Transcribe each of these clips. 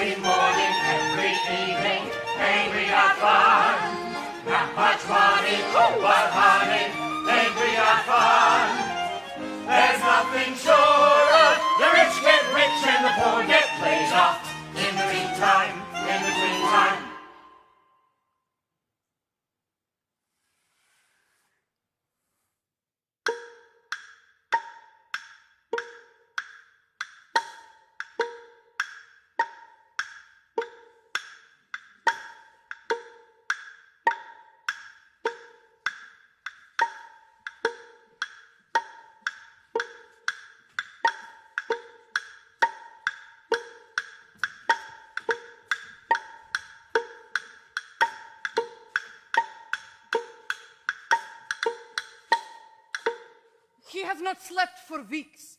every morning, every evening, ain't we got fun? Not much money, but honey, ain't we got fun? There's nothing surer, the rich get rich and the poor get plays off. In the meantime, in between time. He has not slept for weeks.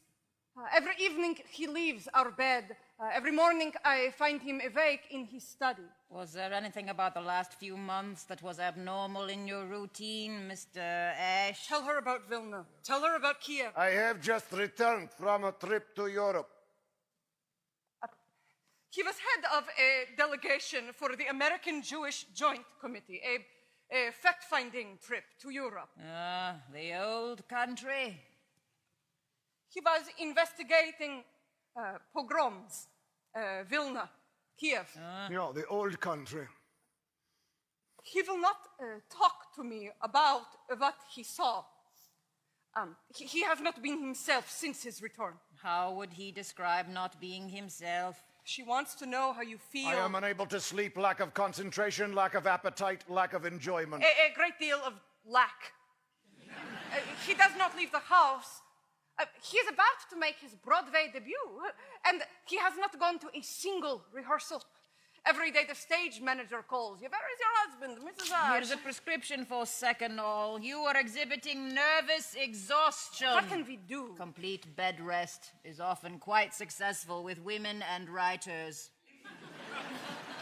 Every evening he leaves our bed. Every morning I find him awake in his study. Was there anything about the last few months that was abnormal in your routine, Mr. Ash? Tell her about Vilna. Tell her about Kiev. I have just returned from a trip to Europe. He was head of a delegation for the American Jewish Joint Committee, a fact-finding trip to Europe. Ah, the old country. He was investigating pogroms, Vilna, Kiev. The old country. He will not talk to me about what he saw. He has not been himself since his return. How would he describe not being himself? She wants to know how you feel. I am unable to sleep, lack of concentration, lack of appetite, lack of enjoyment. A great deal of lack. He does not leave the house. He is about to make his Broadway debut, and he has not gone to a single rehearsal. Every day the stage manager calls you. Where is your husband, Mrs. Ash? Here's a prescription for Seconal. You are exhibiting nervous exhaustion. What can we do? Complete bed rest is often quite successful with women and writers.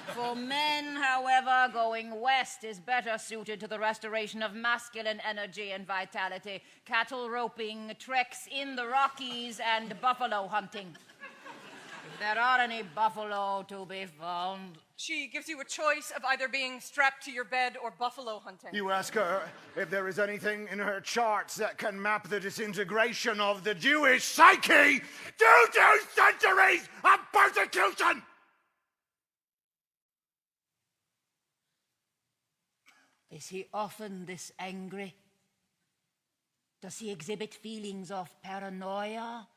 For men, however, going west is better suited to the restoration of masculine energy and vitality. Cattle roping, treks in the Rockies, and buffalo hunting. If there are any buffalo to be found. She gives you a choice of either being strapped to your bed or buffalo hunting. You ask her if there is anything in her charts that can map the disintegration of the Jewish psyche due to centuries of persecution. Is he often this angry? Does he exhibit feelings of paranoia?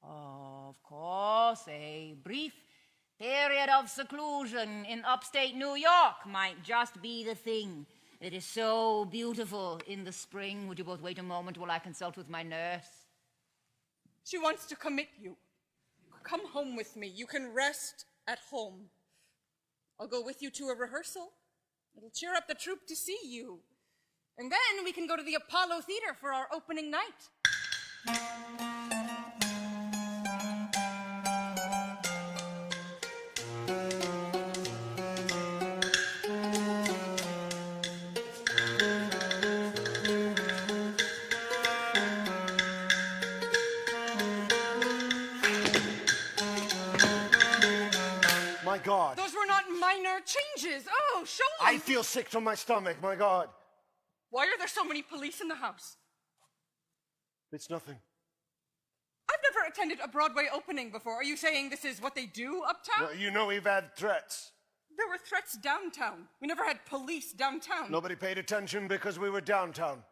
Of course, a brief period of seclusion in upstate New York might just be the thing. It is so beautiful in the spring. Would you both wait a moment while I consult with my nurse? She wants to commit you. Come home with me. You can rest at home. I'll go with you to a rehearsal. It'll cheer up the troupe to see you. And then we can go to the Apollo Theater for our opening night. My God. Those were not minor changes. Oh, show them. I feel sick to my stomach, my God. Why are there so many police in the house? It's nothing. I've never attended a Broadway opening before. Are you saying this is what they do uptown? Well, you know we've had threats. There were threats downtown. We never had police downtown. Nobody paid attention because we were downtown.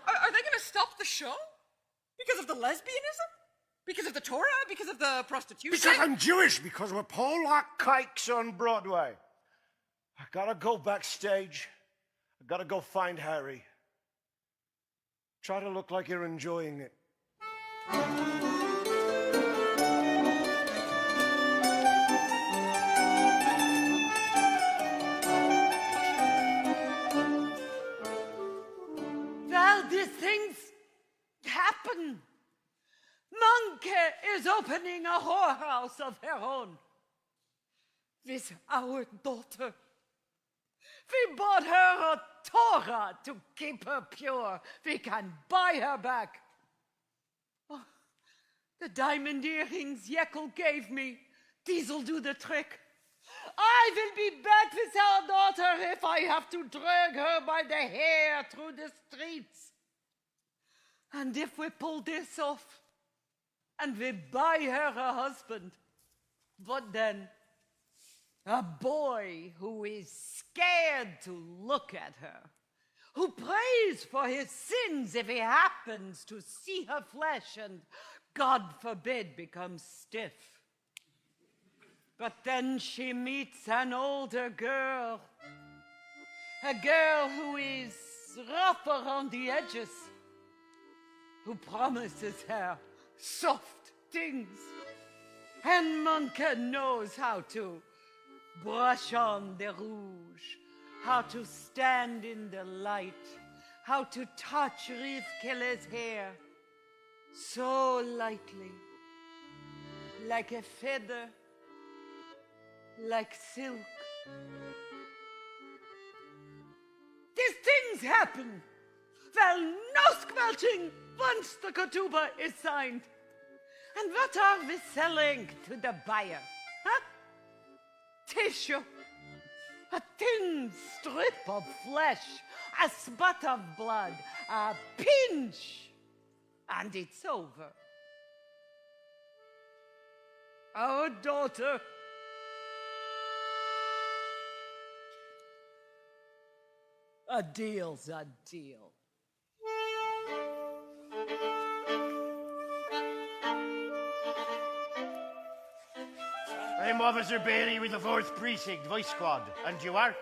Are they going to stop the show? Because of the lesbianism? Because of the Torah? Because of the prostitution? Because I'm Jewish, because we're Polak kikes on Broadway. I gotta go backstage. I gotta go find Harry. Try to look like you're enjoying it. Well, these things happen. Monkey is opening a whorehouse of her own with our daughter. We bought her a Torah to keep her pure. We can buy her back. Oh, The diamond earrings Jekyll gave me, these'll do the trick. I will be back with our daughter if I have to drag her by the hair through the streets. And if we pull this off, and we buy her a husband, what then? A boy who is scared to look at her, who prays for his sins if he happens to see her flesh and, God forbid, becomes stiff. But then she meets an older girl, a girl who is rough around the edges, who promises her soft things. And Monka knows how to brush on the rouge, how to stand in the light, how to touch Rivkele's hair so lightly, like a feather, like silk. These things happen. Well, no squelching once the ketubah is signed. And what are we selling to the buyer? Huh? Tissue. A thin strip of flesh, a spot of blood, a pinch, and it's over. Our daughter, a deal's a deal. I'm Officer Bailey with the 4th Precinct, Vice Squad. And you are?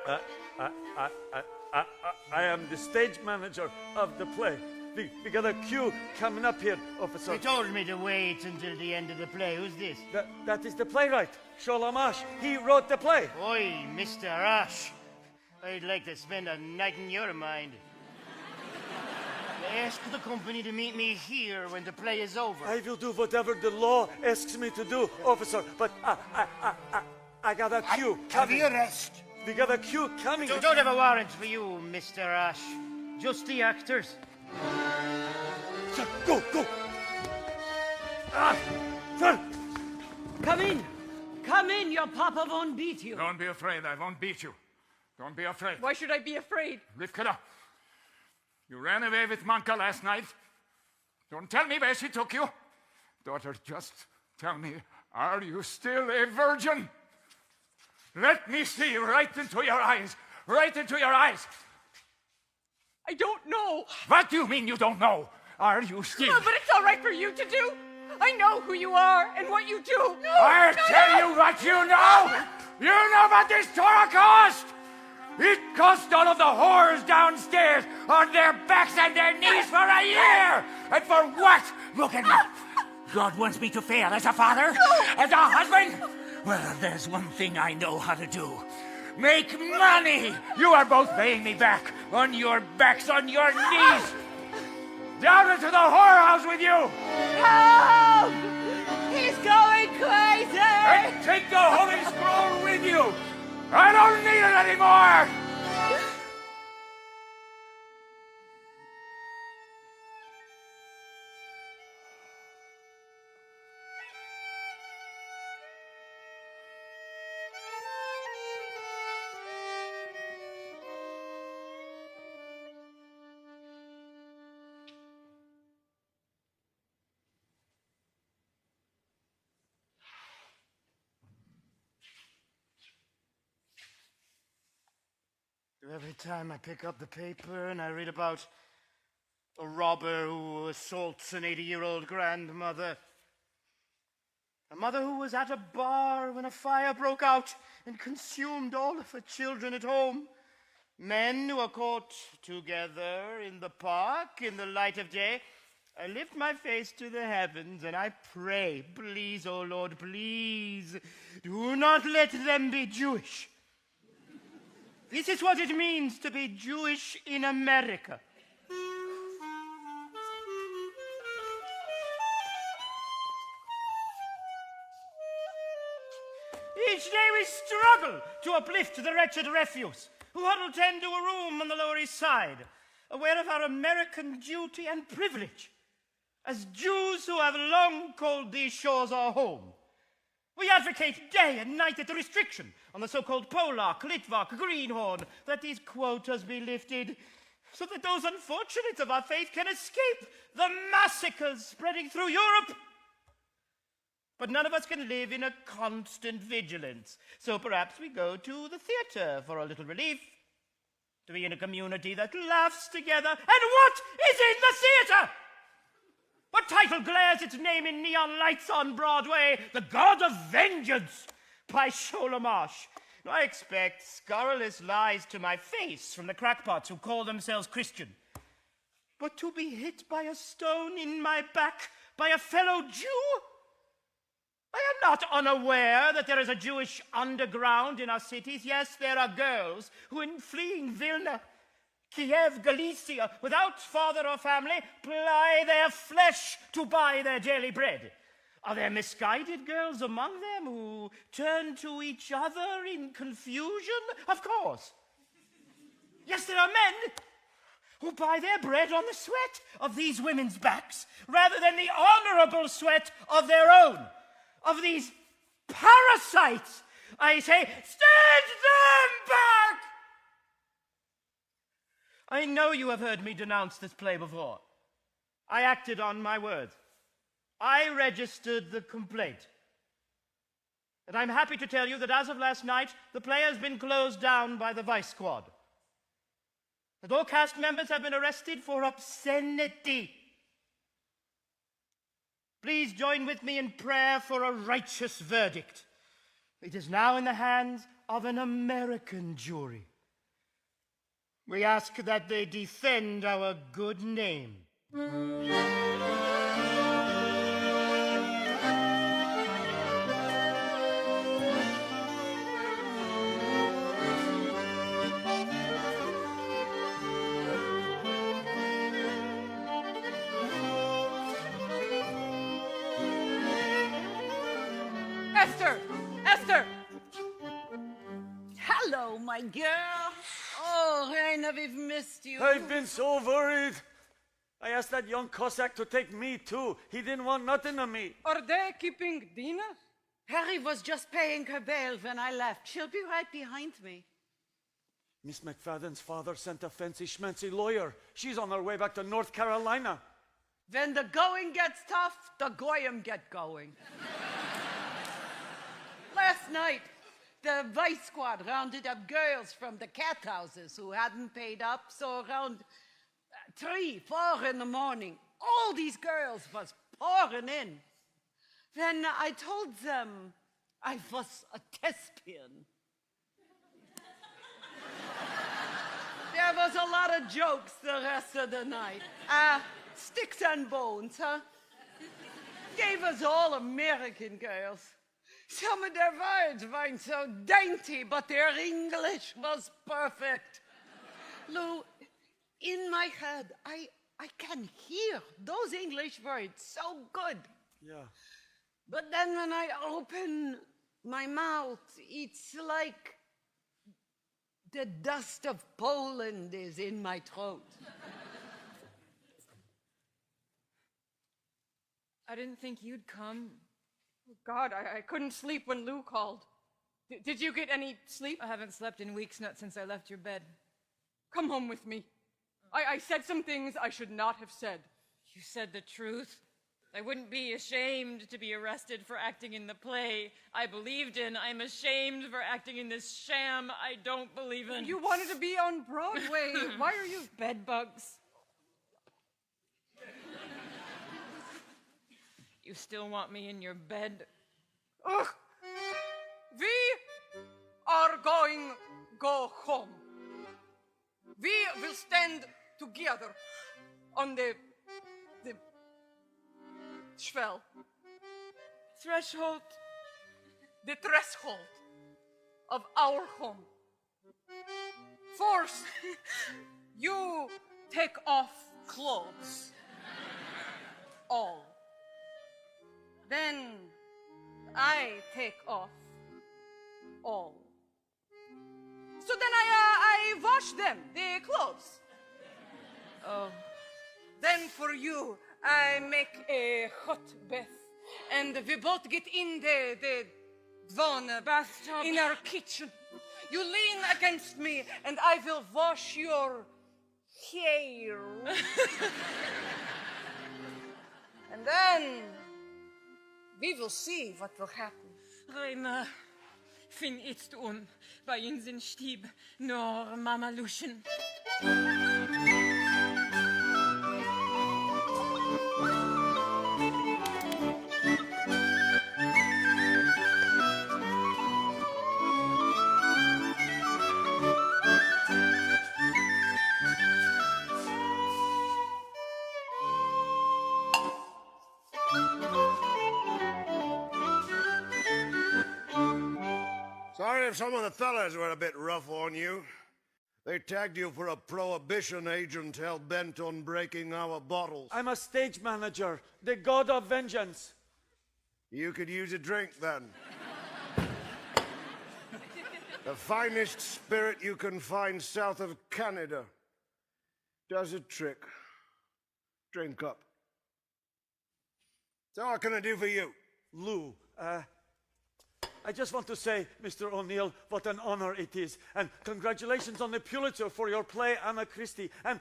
I am the stage manager of the play. We got a queue coming up here, officer. They told me to wait until the end of the play. Who's this? That is the playwright, Sholem Ash. He wrote the play. Oi, Mr. Ash. I'd like to spend a night in your mind. Ask the company to meet me here when the play is over. I will do whatever the law asks me to do, officer, but I got a queue coming. Have you arrest? We got a queue coming. Don't have a warrant for you, Mr. Ash. Just the actors. Sir, go! Sir! Come in, your papa won't beat you. Don't be afraid, I won't beat you. Don't be afraid. Why should I be afraid? Rivkele, you ran away with Manka last night. Don't tell me where she took you. Daughter, just tell me, are you still a virgin? Let me see right into your eyes. Right into your eyes. I don't know. What do you mean you don't know? Are you still... No, but it's all right for you to do. I know who you are and what you do. I'll tell you what you know. You know what this Torah cost? It cost all of the whores downstairs on their backs and their knees for a year. And for what? Look at me. God wants me to fail as a father? As a husband? Well, there's one thing I know how to do. Make money. You are both paying me back. On your backs, on your knees. Down into the whorehouse with you. Help! He's going crazy! And take the Holy Scroll with you. I don't need it anymore! Every time I pick up the paper and I read about a robber who assaults an 80-year-old grandmother, a mother who was at a bar when a fire broke out and consumed all of her children at home, men who are caught together in the park in the light of day, I lift my face to the heavens and I pray, please, oh Lord, please, do not let them be Jewish. This is what it means to be Jewish in America. Each day we struggle to uplift the wretched refuse who huddle tend to a room on the Lower East Side, aware of our American duty and privilege. As Jews who have long called these shores our home, we advocate day and night that the restriction on the so-called Polak, Litvak, Greenhorn, that these quotas be lifted so that those unfortunates of our faith can escape the massacres spreading through Europe. But none of us can live in a constant vigilance, so perhaps we go to the theatre for a little relief, to be in a community that laughs together. And what is in the theatre? What title glares its name in neon lights on Broadway? The God of Vengeance by Sholamash. I expect scurrilous lies to my face from the crackpots who call themselves Christian. But to be hit by a stone in my back by a fellow Jew? I am not unaware that there is a Jewish underground in our cities. Yes, there are girls who, in fleeing Vilna, Kiev, Galicia, without father or family, ply their flesh to buy their daily bread. Are there misguided girls among them who turn to each other in confusion? Of course. Yes, there are men who buy their bread on the sweat of these women's backs rather than the honorable sweat of their own. Of these parasites, I say, stand them back! I know you have heard me denounce this play before. I acted on my words. I registered the complaint. And I'm happy to tell you that as of last night, the play has been closed down by the Vice Squad. And all cast members have been arrested for obscenity. Please join with me in prayer for a righteous verdict. It is now in the hands of an American jury. We ask that they defend our good name. Esther! Esther! Hello, my girl. Oh, Raina, we've missed you. I've been so worried. I asked that young Cossack to take me too. He didn't want nothing of me. Are they keeping Dina? Harry was just paying her bail when I left. She'll be right behind me. Miss McFadden's father sent a fancy schmancy lawyer. She's on her way back to North Carolina. When the going gets tough, the goyim get going. Last night, the Vice Squad rounded up girls from the cat houses who hadn't paid up, so around 3, 4 in the morning, all these girls was pouring in. Then I told them I was a thespian. There was a lot of jokes the rest of the night. Sticks and bones, huh? Gave us all American girls. Some of their words weren't so dainty, but their English was perfect. Lou, in my head, I can hear those English words so good. Yeah. But then when I open my mouth, it's like the dust of Poland is in my throat. I didn't think you'd come. Oh, God, I couldn't sleep when Lou called. Did you get any sleep? I haven't slept in weeks, not since I left your bed. Come home with me. I said some things I should not have said. You said the truth. I wouldn't be ashamed to be arrested for acting in the play I believed in. I'm ashamed for acting in this sham I don't believe in. You wanted to be on Broadway. Why are you... Bedbugs. You still want me in your bed? Ugh. We are going go home. We will stand together on the Schwell. Threshold. The threshold of our home. First, you take off clothes. All. Then I take off all. So then I wash them, the clothes. Oh. Then for you, I make a hot bath, and we both get in the bathtub in our kitchen. You lean against me, and I will wash your hair. And then we will see what will happen. Rainer, fin itzt bei uns in Stieb, nor Mama Luschen. Sorry if some of the fellas were a bit rough on you. They tagged you for a prohibition agent hell-bent on breaking our bottles. I'm a stage manager, the god of vengeance. You could use a drink, then. The finest spirit you can find south of Canada. Does a trick. Drink up. So what can I do for you? Lou, I just want to say, Mr. O'Neill, what an honor it is. And congratulations on the Pulitzer for your play, Anna Christie. And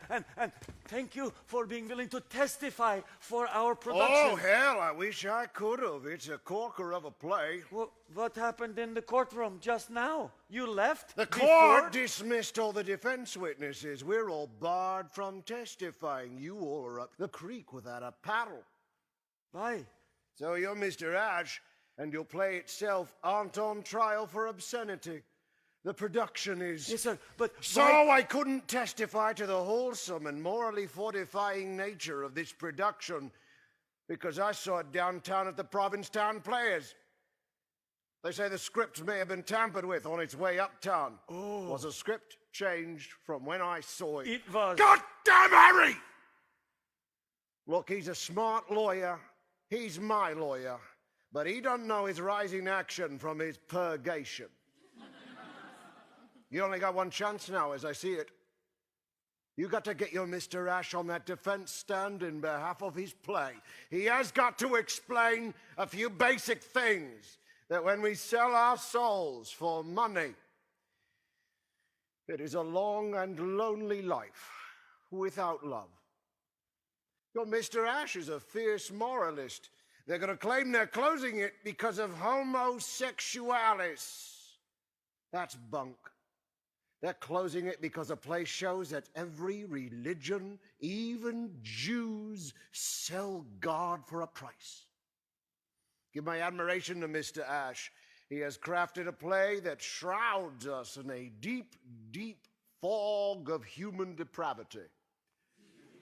thank you for being willing to testify for our production. Oh, hell, I wish I could have. It's a corker of a play. Well, what happened in the courtroom just now? You left? The before? court dismissed all the defense witnesses. We're all barred from testifying. You all are up the creek without a paddle. Why? So you're Mr. Ash, and your play itself aren't on trial for obscenity. The production is... Yes, sir, but... So I couldn't testify to the wholesome and morally fortifying nature of this production because I saw it downtown at the Provincetown Players. They say the script may have been tampered with on its way uptown. Oh. Was a script changed from when I saw it? It was... God damn Harry! Look, he's a smart lawyer. He's my lawyer. But he doesn't know his rising action from his purgation. You only got one chance now, as I see it. You got to get your Mr. Ash on that defense stand in behalf of his play. He has got to explain a few basic things, that when we sell our souls for money, it is a long and lonely life without love. Your Mr. Ash is a fierce moralist. They're going to claim they're closing it because of homosexualis. That's bunk. They're closing it because the play shows that every religion, even Jews, sell God for a price. Give my admiration to Mr. Ash. He has crafted a play that shrouds us in a deep, deep fog of human depravity.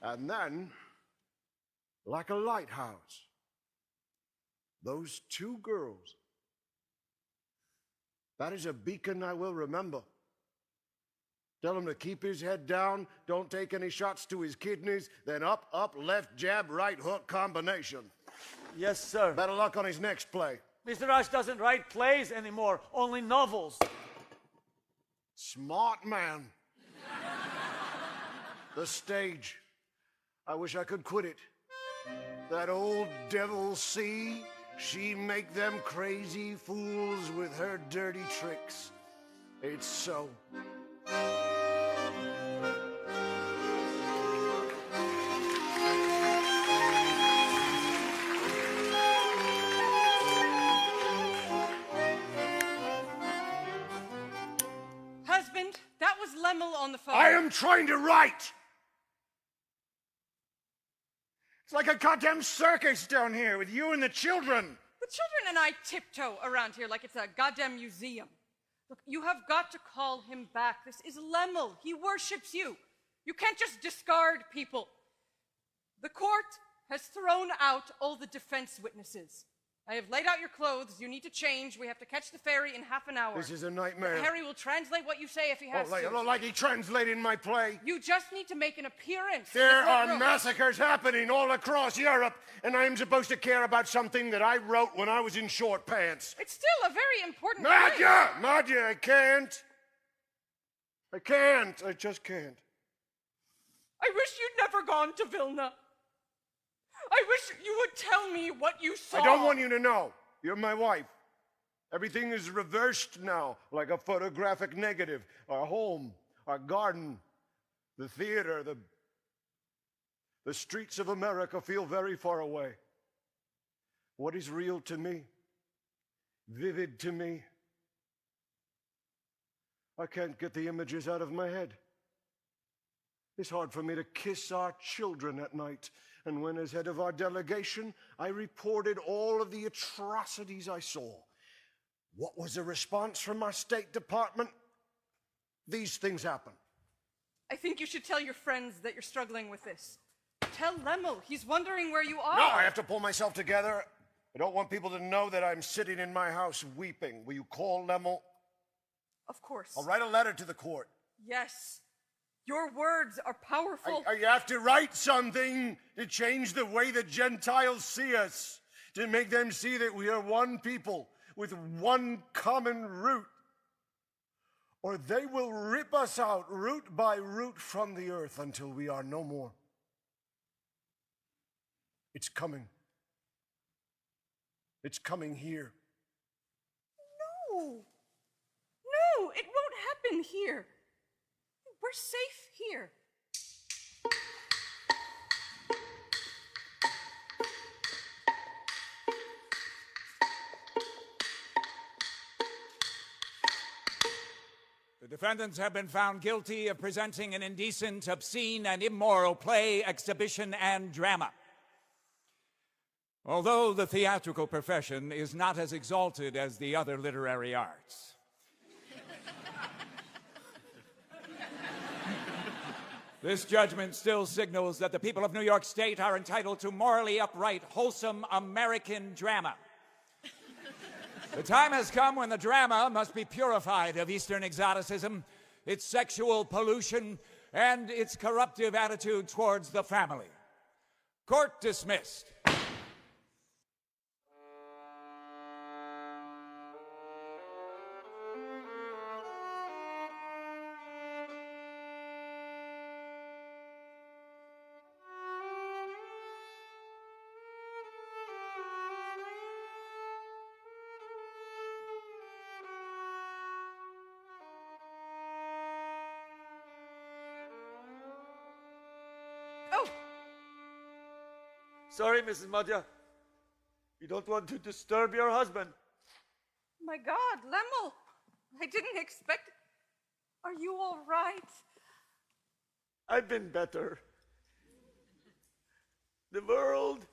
And then, like a lighthouse, those two girls, that is a beacon I will remember. Tell him to keep his head down, don't take any shots to his kidneys, then up, up, left, jab, right hook combination. Yes, sir. Better luck on his next play. Mr. Ash doesn't write plays anymore, only novels. Smart man. The stage. I wish I could quit it. That old devil C, she make them crazy fools with her dirty tricks. It's so. Husband, that was Lemmel on the phone. I am trying to write! It's like a goddamn circus down here with you and the children. The children and I tiptoe around here like it's a goddamn museum. Look, you have got to call him back. This is Lemmel. He worships you. You can't just discard people. The court has thrown out all the defense witnesses. I have laid out your clothes. You need to change. We have to catch the ferry in half an hour. This is a nightmare. Harry will translate what you say if he has to. Like he translated my play. You just need to make an appearance. There are massacres happening all across Europe, and I'm supposed to care about something that I wrote when I was in short pants. It's still a very important Nadia, I can't. I just can't. I wish you'd never gone to Vilna. I wish you would tell me what you saw. I don't want you to know. You're my wife. Everything is reversed now, like a photographic negative. Our home, our garden, the theater, the streets of America feel very far away. What is real to me, vivid to me, I can't get the images out of my head. It's hard for me to kiss our children at night. And when, as head of our delegation, I reported all of the atrocities I saw, what was the response from our State Department? These things happen. I think you should tell your friends that you're struggling with this. Tell Lemel. He's wondering where you are. No, I have to pull myself together. I don't want people to know that I'm sitting in my house weeping. Will you call Lemel? Of course. I'll write a letter to the court. Yes. Your words are powerful. You have to write something to change the way the Gentiles see us, to make them see that we are one people with one common root. Or they will rip us out root by root from the earth until we are no more. It's coming. It's coming here. No. No, it won't happen here. We're safe here. The defendants have been found guilty of presenting an indecent, obscene, and immoral play, exhibition, and drama. Although the theatrical profession is not as exalted as the other literary arts. This judgment still signals that the people of New York State are entitled to morally upright, wholesome American drama. The time has come when the drama must be purified of Eastern exoticism, its sexual pollution, and its corruptive attitude towards the family. Court dismissed. Sorry, Mrs. Madhya. We don't want to disturb your husband. My God, Lemel. I didn't expect it. Are you all right? I've been better. The world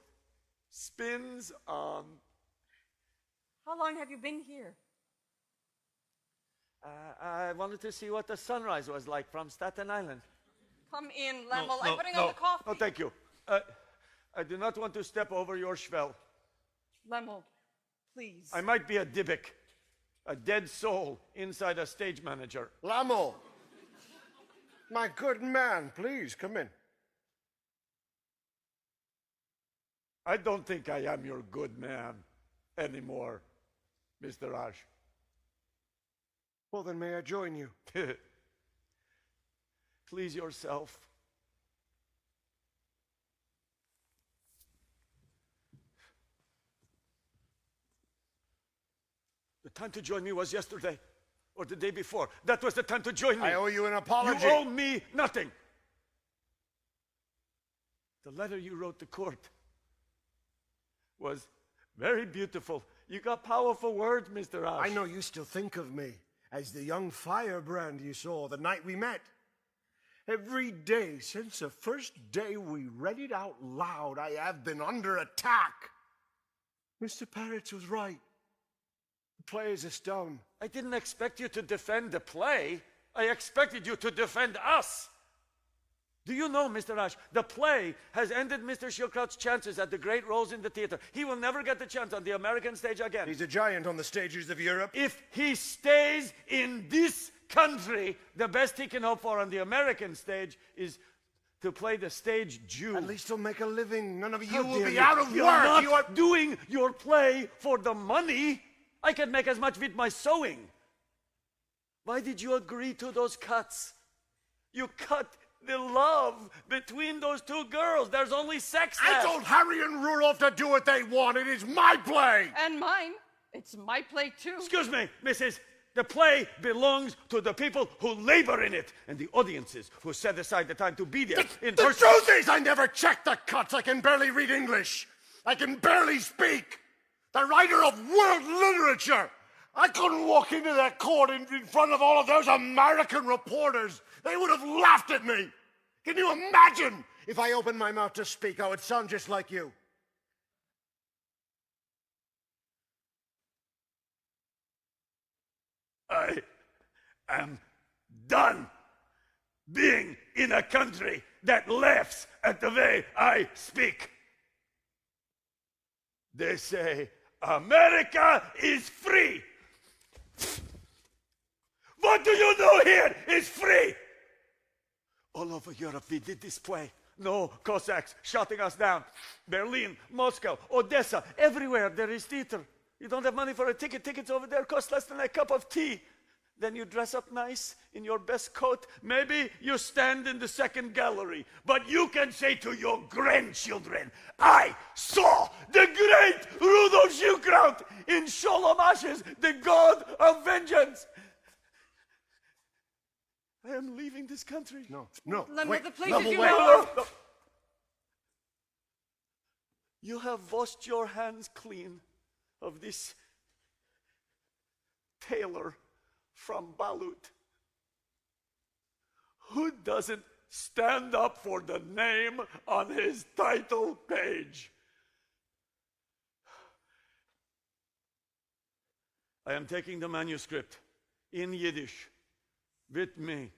spins on. How long have you been here? I wanted to see what the sunrise was like from Staten Island. Come in, Lemel. I'm putting on the coffee. No, thank you. I do not want to step over your schwell. Lemel, please. I might be a Dybbuk, a dead soul inside a stage manager. Lemel, my good man, please come in. I don't think I am your good man anymore, Mr. Raj. Well, then may I join you? Please yourself. The time to join me was yesterday or the day before. That was the time to join me. I owe you an apology. You owe me nothing. The letter you wrote to court was very beautiful. You got powerful words, Mr. Raj. I know you still think of me as the young firebrand you saw the night we met. Every day since the first day we read it out loud, I have been under attack. Mr. Parrots was right. The play is a stone. I didn't expect you to defend the play. I expected you to defend us. Do you know, Mr. Raj, the play has ended Mr. Shilkraut's chances at the great roles in the theater. He will never get the chance on the American stage again. He's a giant on the stages of Europe. If he stays in this country, the best he can hope for on the American stage is to play the stage Jew. At least he'll make a living. None of you How will dare be you. out of You're work. not You are doing your play for the money. I can make as much with my sewing. Why did you agree to those cuts? You cut the love between those two girls. There's only sex I left. told Harry and Rudolph to do what they want. It is my play. And mine. It's my play, too. Excuse me, Mrs. The play belongs to the people who labor in it and the audiences who set aside the time to be there. The truth is, I never checked the cuts. I can barely read English. I can barely speak. The writer of world literature. I couldn't walk into that court in front of all of those American reporters. They would have laughed at me. Can you imagine if I opened my mouth to speak? I would sound just like you. I am done being in a country that laughs at the way I speak. They say America is free. What do you know here is free? All over Europe we did this play. No Cossacks shutting us down. Berlin, Moscow, Odessa, everywhere there is theater. You don't have money for a ticket. Tickets over there cost less than a cup of tea. Then you dress up nice in your best coat. Maybe you stand in the second gallery. But you can say to your grandchildren, I saw the great Rudolf Schildkraut in Sholem Ashes, the god of vengeance. I am leaving this country. No, Wait, the place Level, is wait. No. You have washed your hands clean of this tailor from Balut. Who doesn't stand up for the name on his title page? I am taking the manuscript in Yiddish with me.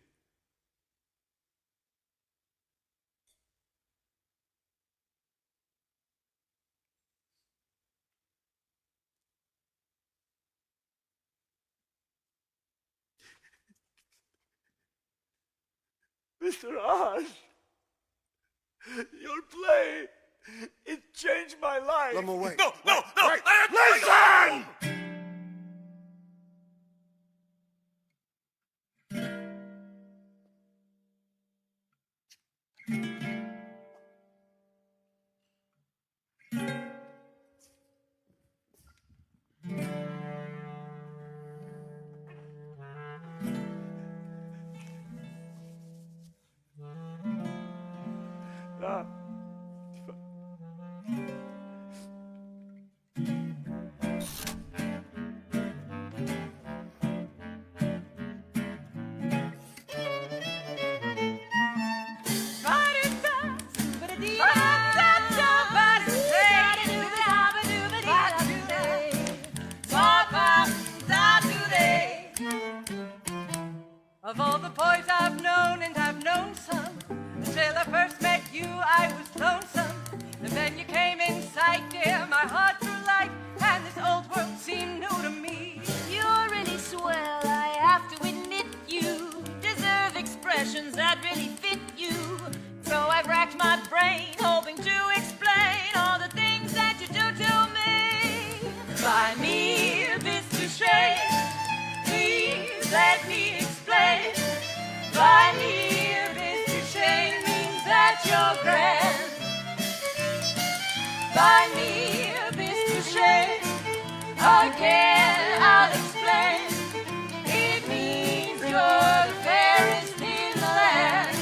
Mr. Ash, your play, it changed my life. Let me wait. No. Wait. Listen! Of all the boys I've known, and I've known some, until I first met you, I was lonesome. And then you came in sight, dear, my heart grew light, and this old world seemed new to me. You're really swell, I have to admit you deserve expressions that really fit you. So I've racked my brain, hoping to explain all the things that you do to me. By me, this to shame, please let me explain. By me, this to shame means that you're grand. By me, this to shame, again I'll explain. It means you're the fairest in the land.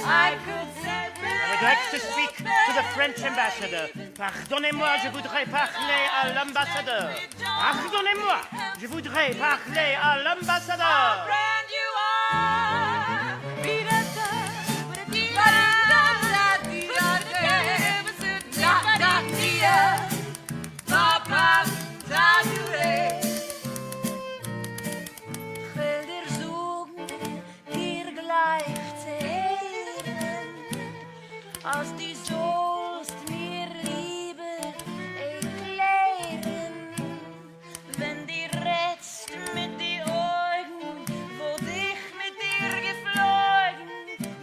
I could say I would like to speak to the French ambassador. Pardonnez-moi, je voudrais parler à l'ambassadeur. Pardonnez-moi, je voudrais parler à l'ambassadeur. brand you are. Will dir suchen, dir gleich zu ehren, als die sollst mir Liebe erklären, wenn die redst mit die Augen, wo dich mit dir geflogen,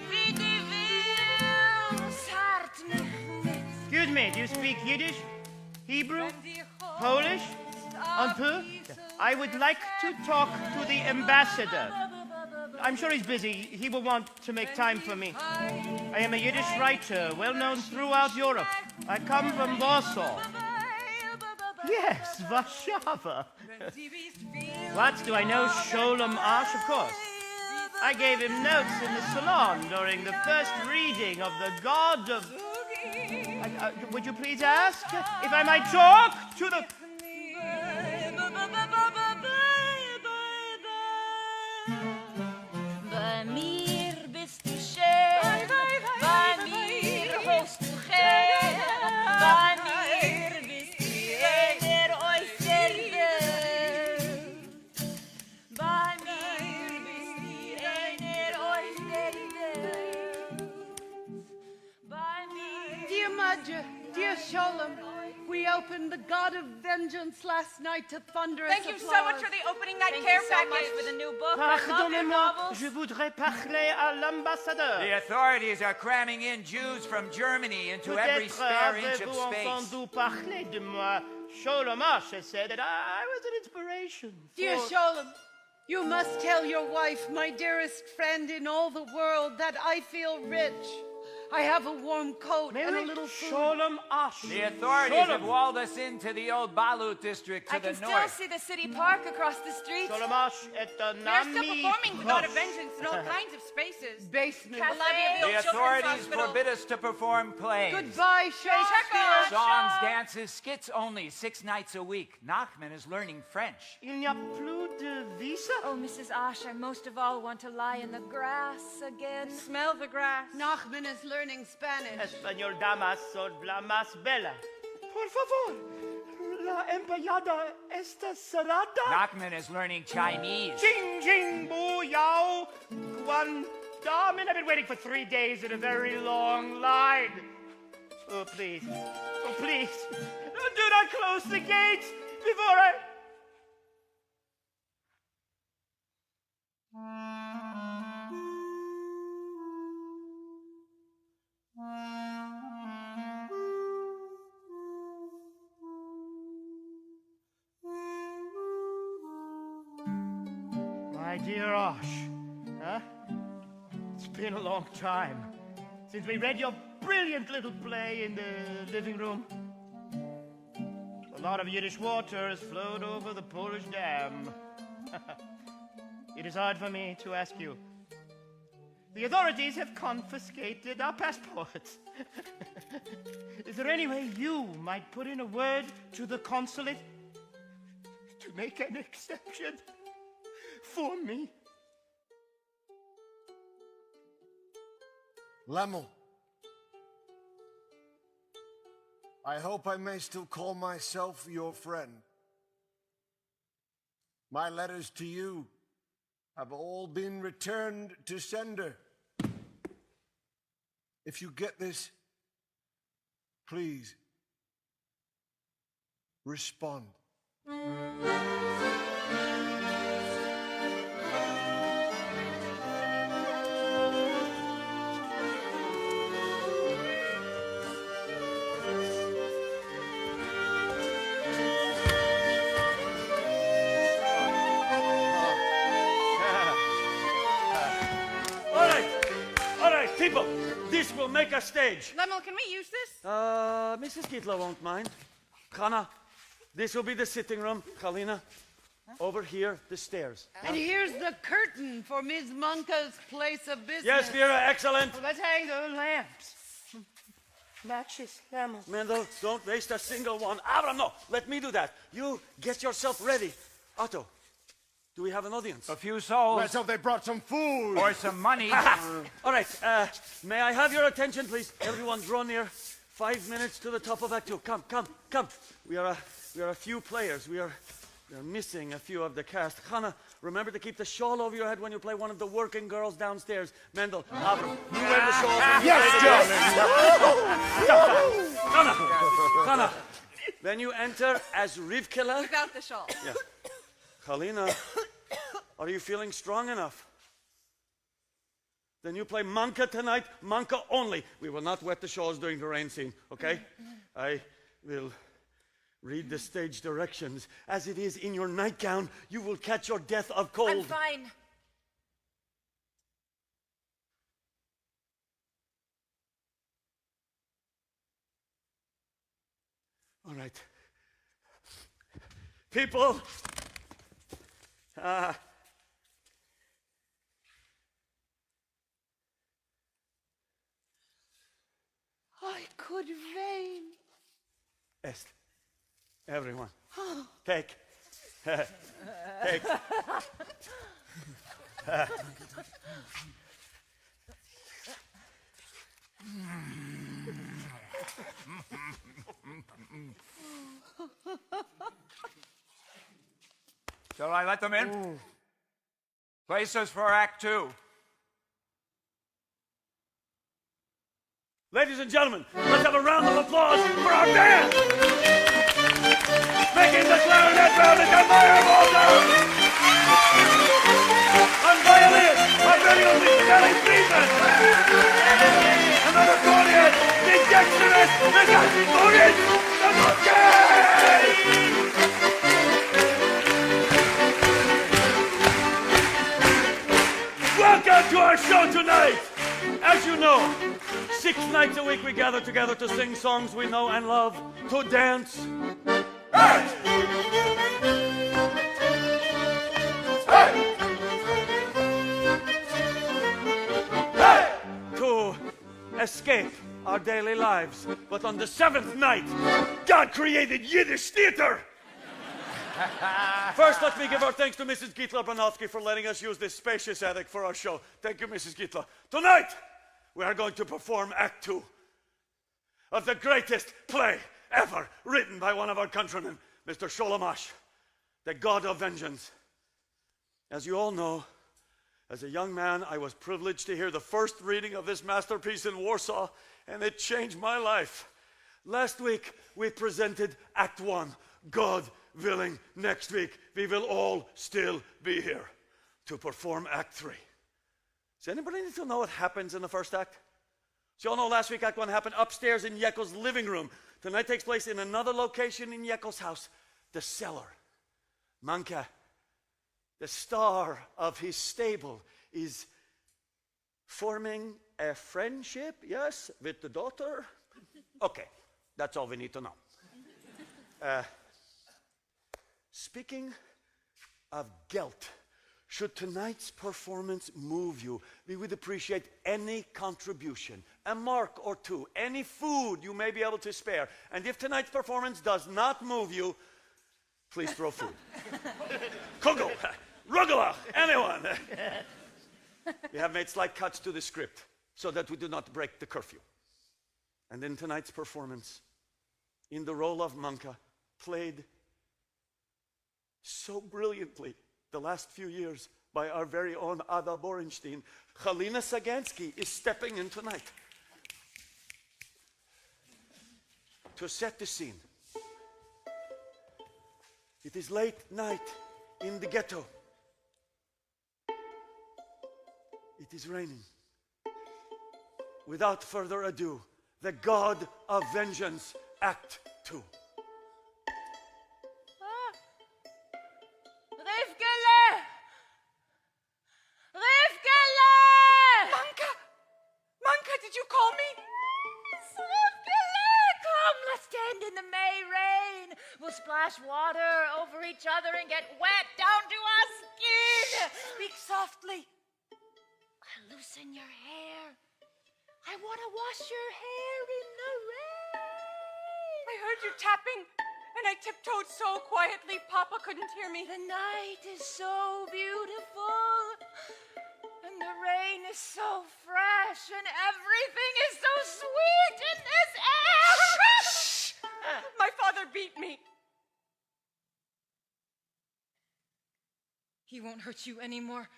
wie die willst, hart mich mit. Excuse me, do you speak Yiddish, Hebrew, Polish, un peu? I would like to talk to the ambassador. I'm sure he's busy. He will want to make time for me. I am a Yiddish writer, well known throughout Europe. I come from Warsaw. Yes, Warsaw. What, do I know Sholem Ash? Of course. I gave him notes in the salon during the first reading of the God of... would you please ask if I might talk to the... Bei mir bist du schön, bei mir hast du Geld, bei mir bist du einer aus der Welt. Bei mir bist du einer aus der Welt. Bei mir... Dear Madja, dear Sholem, we opened the God of Vengeance last night to thunderous Thank you so much for the opening night Thank care you so much package. for the new book. I love your Pardonnez-moi, novels. je voudrais parler à l'ambassadeur. The authorities are cramming in Jews from Germany into every spare inch of avez-vous space. entendu parler de moi? Sholem Ash has said that I was an inspiration. Dear for... Sholem, you must tell your wife, my dearest friend in all the world, that I feel rich. I have a warm coat and a little food. Sholem Ash. The authorities have walled us into the old Balut district to I the can still north. see the city park across the street. Sholem Ash est un We are still ami performing the God of proche. Vengeance in all kinds of spaces. Basement. Cafe, The Children's authorities Hospital. forbid us to perform plays. Goodbye, Shakespeare. Songs, dances, skits only, 6 nights a week. Nachman is learning French. Il n'y a plus de visa? Oh, Mrs. Ash, I most of all want to lie in the grass again. Smell the grass. Nachman is learning Spanish. Español damas son la más bella. Por favor, la empanada está cerrada. Nachman is learning Chinese. Jing jing boo yao. Guan damin. I've been waiting for 3 days in a very long line. Oh, please. Oh, please. No, do not close the gates before I... My dear Osh, huh? It's been a long time since we read your brilliant little play in the living room. A lot of Yiddish water has flowed over the Polish dam. It is hard for me to ask you. The authorities have confiscated our passports. Is there any way you might put in a word to the consulate to make an exception for me? Lemel, I hope I may still call myself your friend. My letters to you have all been returned to sender. If you get this, please respond. All right, people, this will make a stage. Lemel, can we use this? Mrs. Kitla won't mind. Chana, this will be the sitting room. Kalina, over here, the stairs. And here's the curtain for Ms. Munka's place of business. Yes, Vera, excellent. Let's hang the lamps. Matches, lamps. Mendel, don't waste a single one. Avram, no, let me do that. You get yourself ready. Otto, do we have an audience? A few souls. Let's hope they brought some food. Or some money. All right, may I have your attention, please? Everyone draw near. 5 minutes to the top of Act 2. Come, come, come. We are a few players. We are missing a few of the cast. Hannah, remember to keep the shawl over your head when you play one of the working girls downstairs. Mendel, Avram, you wear the shawl. Yes, Hannah, Hannah. Then you enter as Rivkela. Without the shawl. Yeah. Kalina, are you feeling strong enough? Then you play Manka tonight, Manka only. We will not wet the shawls during the rain scene, okay? I will read the stage directions. As it is in your nightgown, you will catch your death of cold. I'm fine. right. People, I could vain. Est, everyone, take. Take. Shall I let them in? Places for Act Two. Ladies and gentlemen, let's have a round of applause for our band! Making the clarinet round at the Meyer Walter! On violin, our very own Mr. Kelly Friedman! And on accordion, the dexterous Mr. Maurice Zanucki! Welcome to our show tonight! As you know, 6 nights a week we gather together to sing songs we know and love, to dance. Hey! Hey! Hey! To escape our daily lives. But on the 7th night, God created Yiddish theater. First, let me give our thanks to Mrs. Gitla Bronowski for letting us use this spacious attic for our show. Thank you, Mrs. Gitla. Tonight, we are going to perform Act 2 of the greatest play ever written by one of our countrymen, Mr. Sholamash, the God of Vengeance. As you all know, as a young man, I was privileged to hear the first reading of this masterpiece in Warsaw, and it changed my life. Last week, we presented Act 1, God willing. Next week, we will all still be here to perform Act 3. Does anybody need to know what happens in the first act? So you all know last week Act 1 happened upstairs in Yekel's living room. Tonight takes place in another location in Yekel's house, the cellar. Manka, the star of his stable, is forming a friendship, yes, with the daughter. Okay, that's all we need to know. Speaking of guilt, should tonight's performance move you, we would appreciate any contribution, a mark or two, any food you may be able to spare. And if tonight's performance does not move you, please throw food. Kugel, Rugala, anyone. We have made slight cuts to the script so that we do not break the curfew. And in tonight's performance, in the role of Manka, played so brilliantly the last few years by our very own Ada Borenstein, Halina Sagansky is stepping in tonight to set the scene. It is late night in the ghetto. It is raining. Without further ado, the God of Vengeance, Act 2. Manka, did you call me? Come, let's stand in the May rain. We'll splash water over each other and get wet down to our skin. Speak softly. Loosen your hair. I want to wash your hair in the rain. I heard you tapping, and I tiptoed so quietly Papa couldn't hear me. The night is so beautiful, and the rain is so fresh, and everything is so sweet in this air. Shh! My father beat me. He won't hurt you anymore.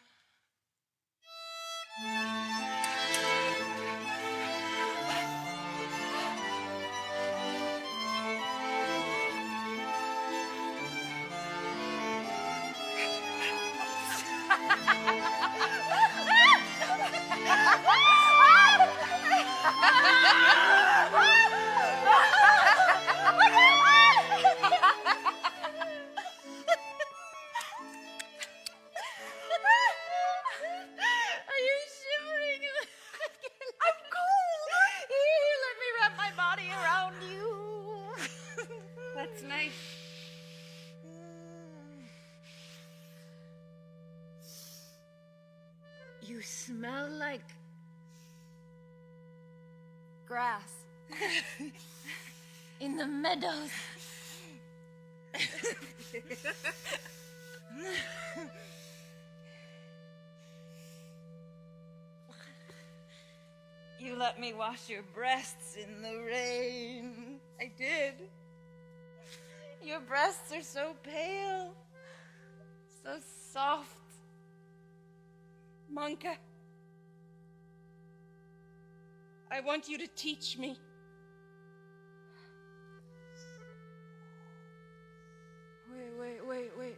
You smell like Grass. in the meadows. You let me wash your breasts in the rain. I did. Your breasts are so pale, so soft. Manka, I want you to teach me. Wait.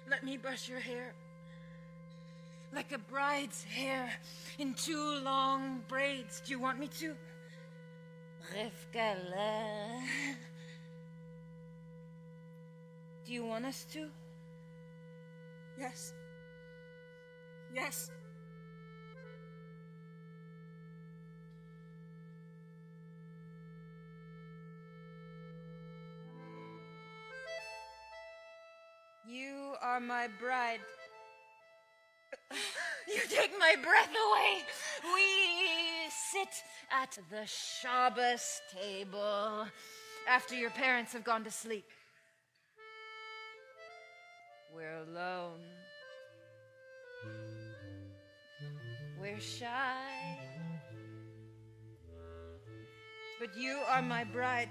Let me brush your hair. Like a bride's hair in 2 long braids. Do you want me to? Rivka, do you want us to? Yes. Yes. You are my bride. You take my breath away. We sit at the Shabbos table After your parents have gone to sleep. We're alone. We're shy. But you are my bride.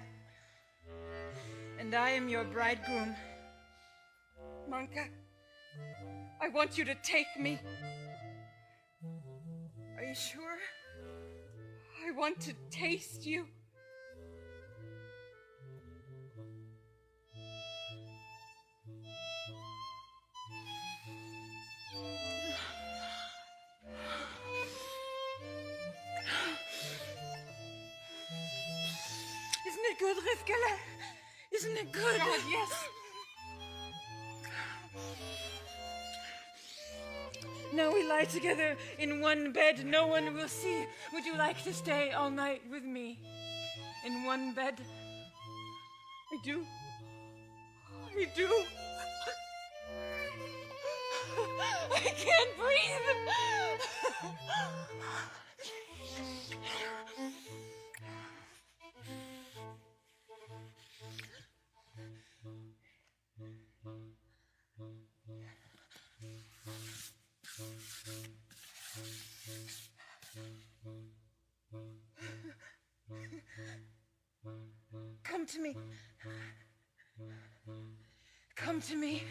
And I am your bridegroom. Manka, I want you to take me. Are you sure? I want to taste you. Isn't it good, Rivkele? Isn't it good? God, yes. Now we lie together in one bed. No one will see. Would you like to stay all night with me? In one bed? I do. I do. I can't breathe. Come to me. Come to me.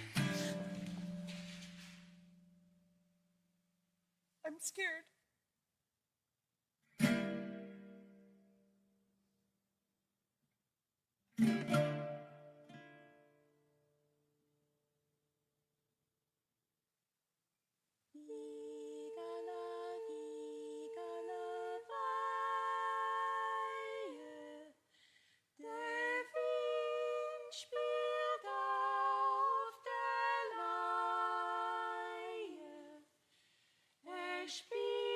I'm scared. Spielt auf der Leihe, spielt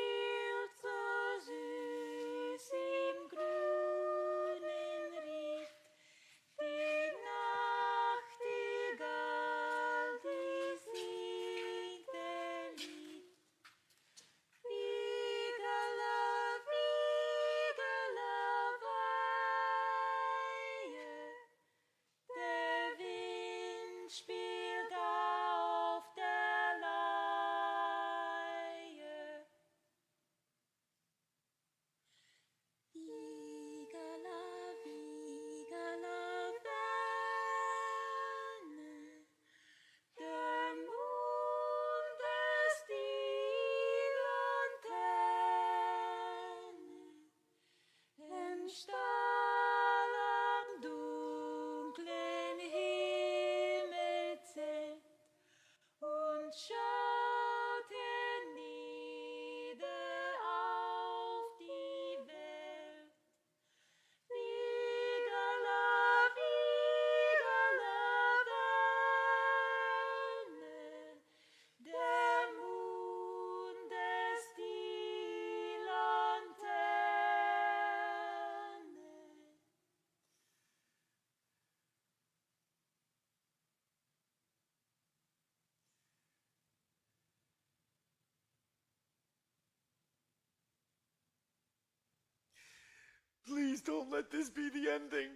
Please don't let this be the ending.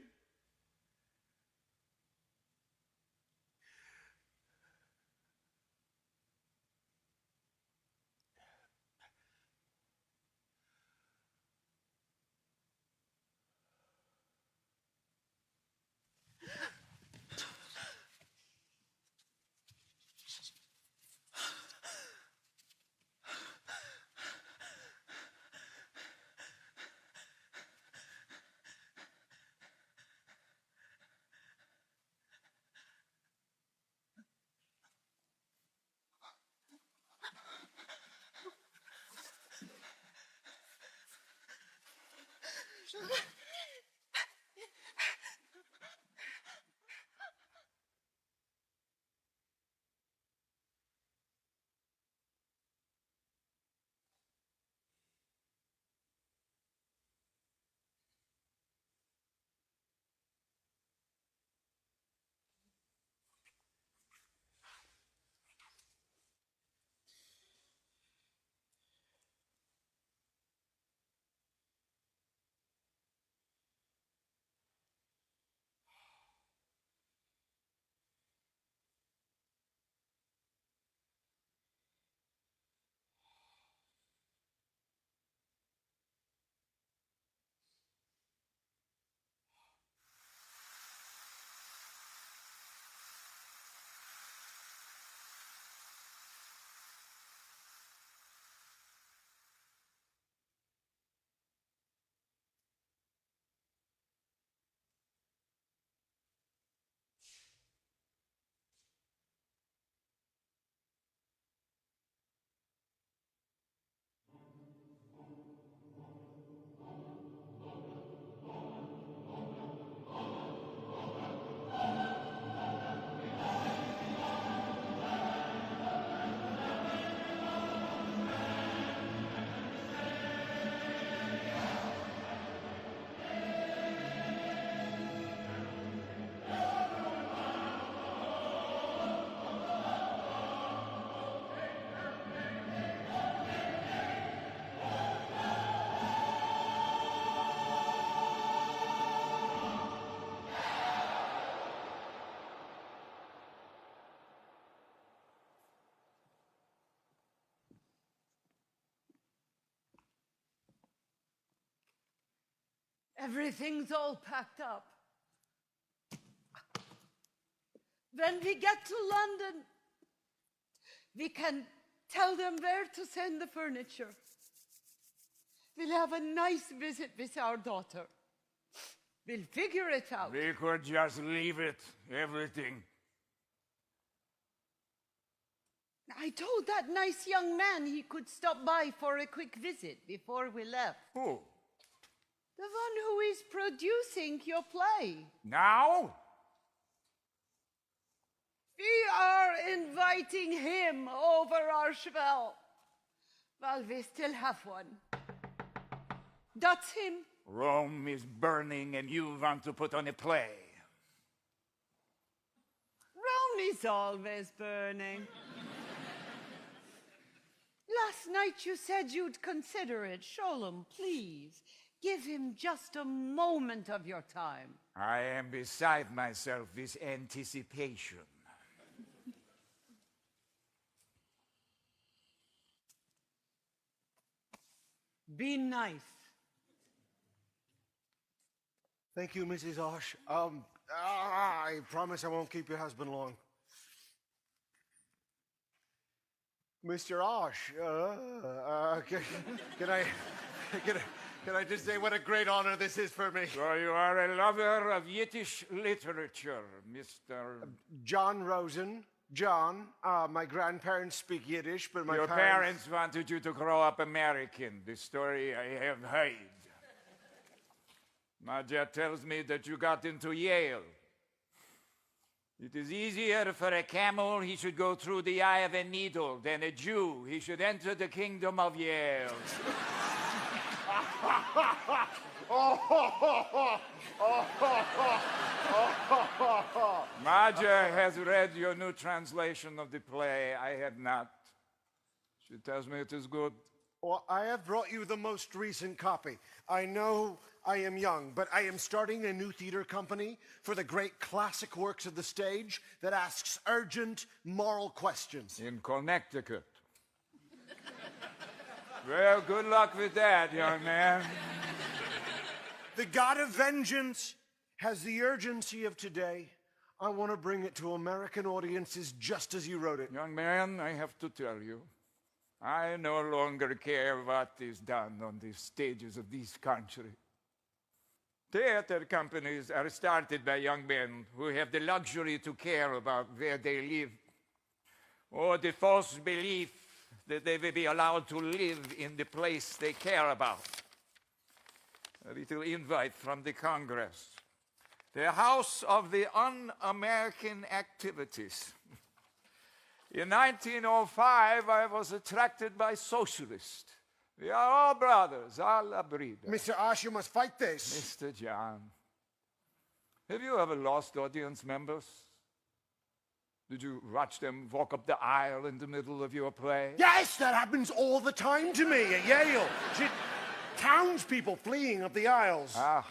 Everything's all packed up. When we get to London, we can tell them where to send the furniture. We'll have a nice visit with our daughter. We'll figure it out. We could just leave it, everything. I told that nice young man he could stop by for a quick visit before we left. Who? The one who is producing your play. Now? We are inviting him over our Schwell. Well, we still have one. That's him. Rome is burning and you want to put on a play. Rome is always burning. Last night you said you'd consider it. Sholem, please. Give him just a moment of your time. I am beside myself with anticipation. Be nice. Thank you, Mrs. Osh. I promise I won't keep your husband long. Mr. Osh, can I just say what a great honor this is for me? So you are a lover of Yiddish literature, Mr. John Rosen. John, my grandparents speak Yiddish, but my Your parents wanted you to grow up American. The story I have heard. Nadja tells me that you got into Yale. It is easier for a camel, he should go through the eye of a needle, than a Jew, he should enter the kingdom of Yale. Nadja has read your new translation of the play. I had not. She tells me it is good. Well, I have brought you the most recent copy. I know I am young, but I am starting a new theater company for the great classic works of the stage that asks urgent moral questions. In Connecticut. Well, good luck with that, young man. The God of Vengeance has the urgency of today. I want to bring it to American audiences just as you wrote it. Young man, I have to tell you, I no longer care what is done on the stages of this country. Theater companies are started by young men who have the luxury to care about where they live, or the false belief that they will be allowed to live in the place they care about. A little invite from the Congress. The House of the Un-American Activities. In 1905, I was attracted by socialists. We are all brothers, all la brida. Mr. Ash, you must fight this. Mr. John, have you ever lost audience members? Did you watch them walk up the aisle in the middle of your play? Yes, that happens all the time to me at Yale. Townspeople fleeing up the aisles. Ah,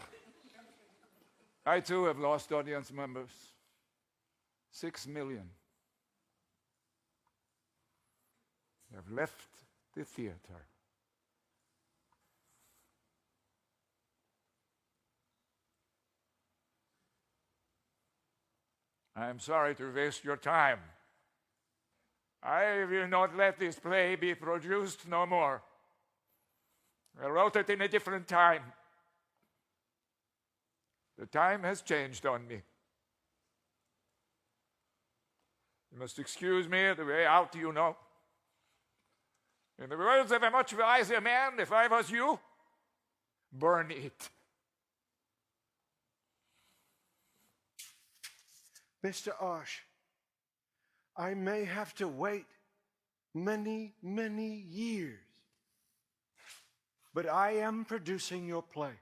I too have lost audience members. 6 million have left the theater. I am sorry to waste your time. I will not let this play be produced no more. I wrote it in a different time. The time has changed on me. You must excuse me the way out, you know. In the words of a much wiser man, if I was you, burn it. Mr. Ash, I may have to wait many, many years, but I am producing your play.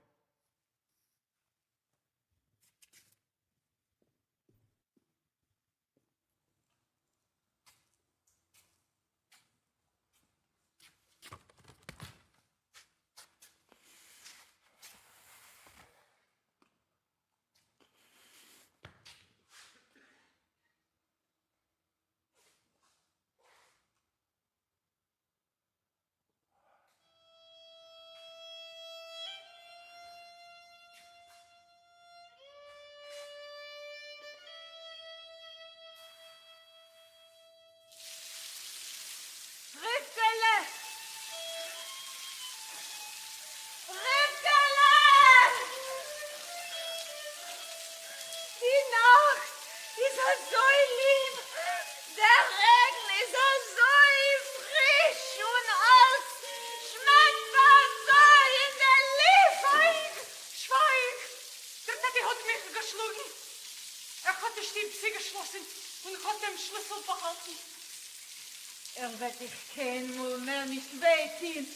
Wird dich kennen, will mir nicht wehziehen.